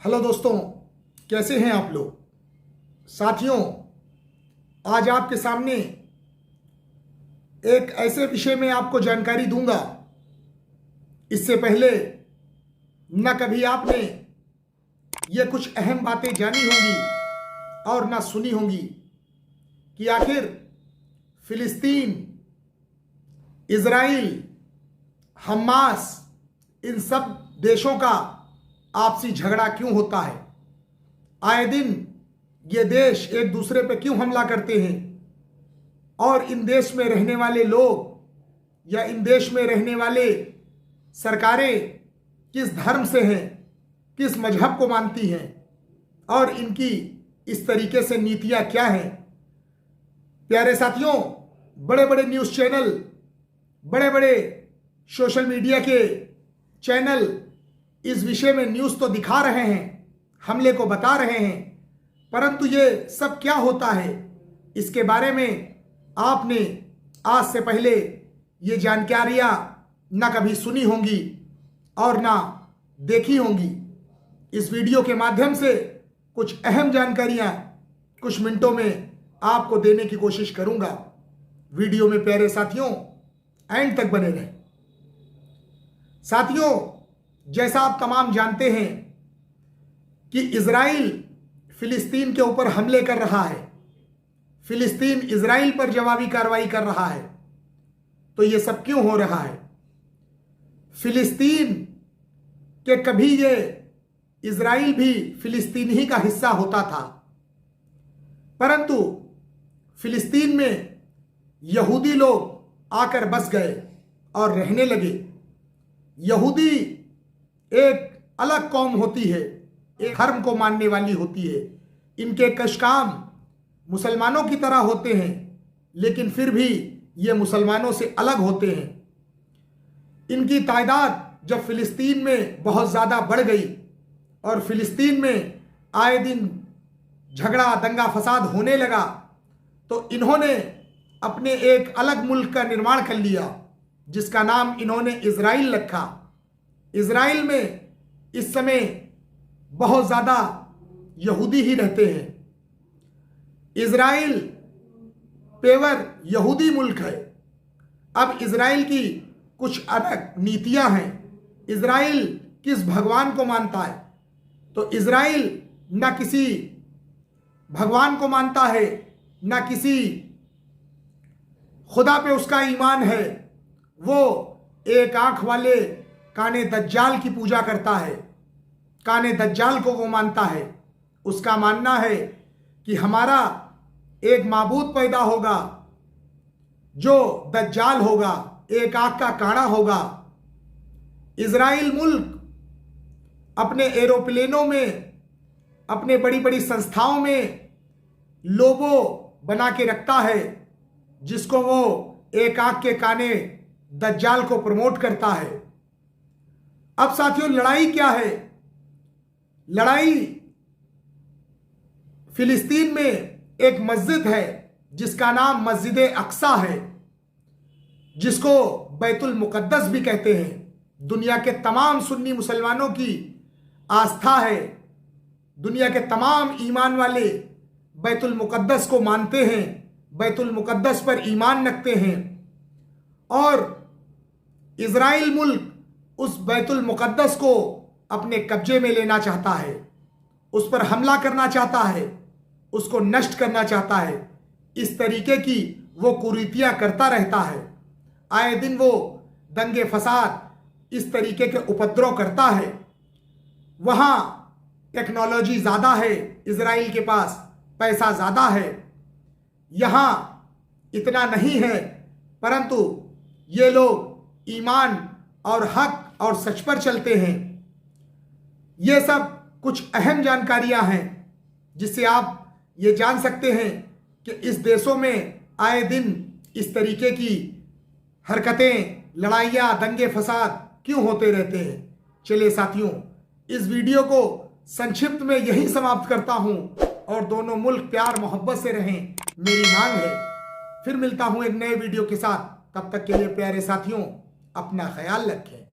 Hello दोस्तों, कैसे हैं आप लोग। साथियों, आज आपके सामने एक ऐसे विषय में आपको जानकारी दूंगा, इससे पहले न कभी आपने ये कुछ अहम बातें जानी होंगी और ना सुनी होंगी कि आखिर फिलिस्तीन, इजराइल, हमास, इन सब देशों का आपसी झगड़ा क्यों होता है। आए दिन ये देश एक दूसरे पे क्यों हमला करते हैं और इन देश में रहने वाले लोग या इन देश में रहने वाले सरकारें किस धर्म से हैं, किस मजहब को मानती हैं और इनकी इस तरीके से नीतियां क्या हैं। प्यारे साथियों, बड़े बड़े न्यूज़ चैनल, बड़े बड़े सोशल मीडिया के चैनल इस विषय में न्यूज़ तो दिखा रहे हैं, हमले को बता रहे हैं, परंतु ये सब क्या होता है इसके बारे में आपने आज से पहले ये जानकारियाँ ना कभी सुनी होंगी और ना देखी होंगी। इस वीडियो के माध्यम से कुछ अहम जानकारियाँ कुछ मिनटों में आपको देने की कोशिश करूँगा। वीडियो में प्यारे साथियों एंड तक बने रहें। साथियों, जैसा आप तमाम जानते हैं कि इजराइल फिलिस्तीन के ऊपर हमले कर रहा है, फिलिस्तीन इजराइल पर जवाबी कार्रवाई कर रहा है। तो ये सब क्यों हो रहा है। फिलिस्तीन के कभी ये इजराइल भी फिलिस्तीन ही का हिस्सा होता था, परंतु फिलिस्तीन में यहूदी लोग आकर बस गए और रहने लगे। यहूदी एक अलग कौम होती है, एक धर्म को मानने वाली होती है। इनके कश काम मुसलमानों की तरह होते हैं, लेकिन फिर भी ये मुसलमानों से अलग होते हैं। इनकी तादाद जब फिलिस्तीन में बहुत ज़्यादा बढ़ गई और फिलिस्तीन में आए दिन झगड़ा, दंगा फसाद होने लगा, तो इन्होंने अपने एक अलग मुल्क का निर्माण कर लिया, जिसका नाम इन्होंने इजराइल रखा। इजराइल में इस समय बहुत ज़्यादा यहूदी ही रहते हैं। इजराइल पेवर यहूदी मुल्क है। अब इजराइल की कुछ अलग नीतियां हैं। इजराइल किस भगवान को मानता है, तो इजराइल ना किसी भगवान को मानता है, ना किसी खुदा पे उसका ईमान है। वो एक आंख वाले काने दज्जाल की पूजा करता है, काने दज्जाल को वो मानता है। उसका मानना है कि हमारा एक माबूद पैदा होगा जो दज्जाल होगा, एक आंख का काना होगा। इजराइल मुल्क अपने एरोप्लेनों में, अपने बड़ी बड़ी संस्थाओं में लोगो बना के रखता है, जिसको वो एक आंख के काने दज्जाल को प्रमोट करता है। अब साथियों, लड़ाई क्या है। लड़ाई फिलिस्तीन में एक मस्जिद है जिसका नाम मस्जिद अक्सा है, जिसको बैतुल मुकद्दस भी कहते हैं। दुनिया के तमाम सुन्नी मुसलमानों की आस्था है। दुनिया के तमाम ईमान वाले बैतुल मुकद्दस को मानते हैं, बैतुल मुकद्दस पर ईमान रखते हैं। और इजराइल मुल्क उस बैतुल मुकद्दस को अपने कब्जे में लेना चाहता है, उस पर हमला करना चाहता है, उसको नष्ट करना चाहता है। इस तरीके की वो कुरीतियां करता रहता है। आए दिन वो दंगे फसाद, इस तरीके के उपद्रव करता है। वहाँ टेक्नोलॉजी ज़्यादा है, इजराइल के पास पैसा ज़्यादा है। यहाँ इतना नहीं है, परंतु ये लोग ईमान और हक और सच पर चलते हैं। ये सब कुछ अहम जानकारियां हैं जिससे आप ये जान सकते हैं कि इस देशों में आए दिन इस तरीके की हरकतें, लड़ाइयाँ, दंगे फसाद क्यों होते रहते हैं। चलिए साथियों, इस वीडियो को संक्षिप्त में यही समाप्त करता हूँ और दोनों मुल्क प्यार मोहब्बत से रहें, मेरी मांग है। फिर मिलता हूँ एक नए वीडियो के साथ। तब तक के लिए प्यारे साथियों, अपना ख्याल रखें।